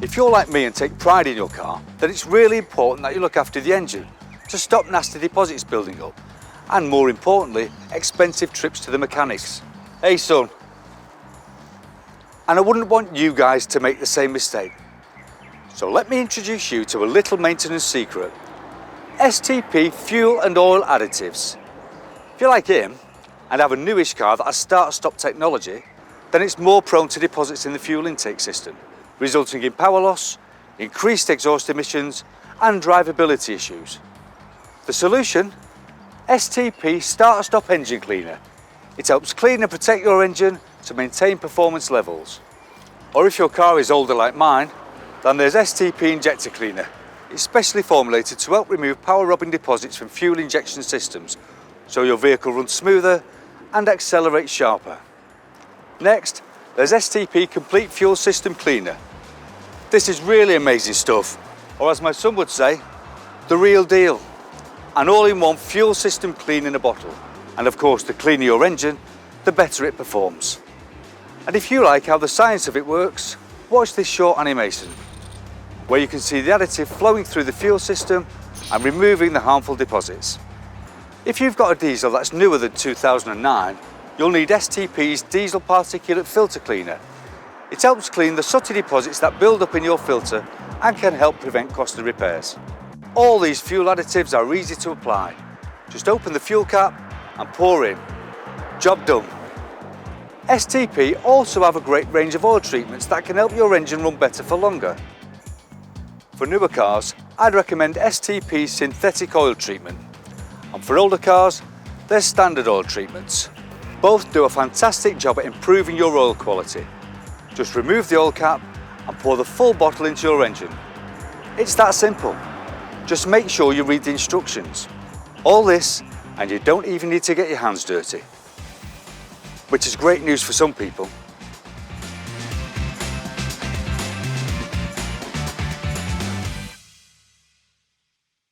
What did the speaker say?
If you're like me and take pride in your car, then it's really important that you look after the engine to stop nasty deposits building up and, more importantly, expensive trips to the mechanics. Hey son, and I wouldn't want you guys to make the same mistake. So let me introduce you to a little maintenance secret. STP fuel and oil additives. If you're like him and have a newish car that has start-stop technology, then it's more prone to deposits in the fuel intake system, resulting in power loss, increased exhaust emissions and drivability issues. The solution? STP Start-Stop Engine Cleaner. It helps clean and protect your engine to maintain performance levels. Or if your car is older like mine, then there's STP Injector Cleaner. It's specially formulated to help remove power-robbing deposits from fuel injection systems, so your vehicle runs smoother and accelerates sharper. Next, there's STP Complete Fuel System Cleaner. This is really amazing stuff, or as my son would say, the real deal. An all-in-one fuel system clean in a bottle. And of course, the cleaner your engine, the better it performs. And if you like how the science of it works, watch this short animation, where you can see the additive flowing through the fuel system and removing the harmful deposits. If you've got a diesel that's newer than 2009, you'll need STP's Diesel Particulate Filter Cleaner. It helps clean the sooty deposits that build up in your filter and can help prevent costly repairs. All these fuel additives are easy to apply. Just open the fuel cap and pour in. Job done. STP also have a great range of oil treatments that can help your engine run better for longer. For newer cars, I'd recommend STP Synthetic Oil Treatment. And for older cars, there's standard oil treatments. Both do a fantastic job at improving your oil quality. Just remove the oil cap and pour the full bottle into your engine. It's that simple. Just make sure you read the instructions. All this, and you don't even need to get your hands dirty. Which is great news for some people.